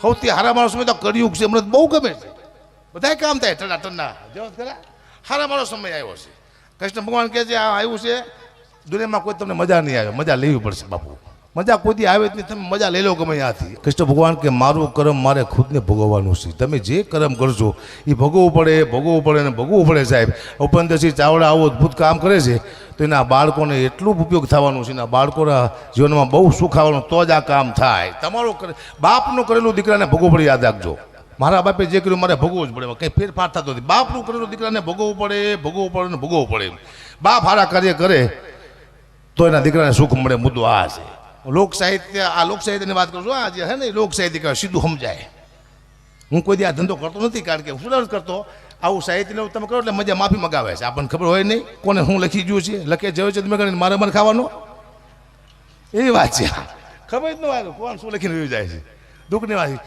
સૌથી હારા માણસ સમય તો કળિયુગ છે, મને બહુ ગમે છે, બધા કામ થાય ઠંડા ઠંડા જેવા ખરા હારા મારો સમય આવ્યો છે. કૃષ્ણ ભગવાન કહે છે આ આવ્યું છે દુનિયામાં કોઈ તમને મજા નહીં આવે, મજા લેવી પડશે બાપુ, મજા કોઈથી આવે જ નહીં, તમે મજા લઈ લો ગમે ત્યાંથી. કૃષ્ણ ભગવાન કે મારું કર્મ મારે ખુદને ભોગવવાનું છે, તમે જે કર્મ કરશો એ ભોગવવું પડે ને ભોગવવું પડે સાહેબ. ઉપેન્દ્રસિંહ ચાવડા આવું અદભુત કામ કરે છે તો એના બાળકોને એટલું ઉપયોગ થવાનું છે, એના બાળકોના જીવનમાં બહુ સુખ આવવાનું, તો જ આ કામ થાય. તમારું બાપનું કરેલું દીકરાને ભોગવવું પડે, યાદ રાખજો. મારા બાપે જે કર્યું મારે ભોગવવું જ પડે, કંઈ ફેરફાર થતો નથી. બાપનું કરેલું દીકરાને ભોગવવું પડે ને ભોગવવું પડે. બાપ સારા કાર્ય કરે તો એના દીકરાને સુખ મળે, મુદ્દો આ છે. લોક સાહિત્યની વાત કરું છું, આ જે છે ને લોક સાહિત્ય સીધું સમજાય. હું કોઈ દી આ ધંધો કરતો નથી, કારણ કે હું નથી કરતો. આવું સાહિત્યને તમે કરો એટલે મજા માફી મગાવે છે, આપણને ખબર હોય નહીં કોને હું લખી ગયું છે, લખે જયો છે તમે કરીને મારે ખાવાનો એવી વાત છે. ખબર જ ન હોય કોણ શું લખીને જાય છે, દુઃખની વાત.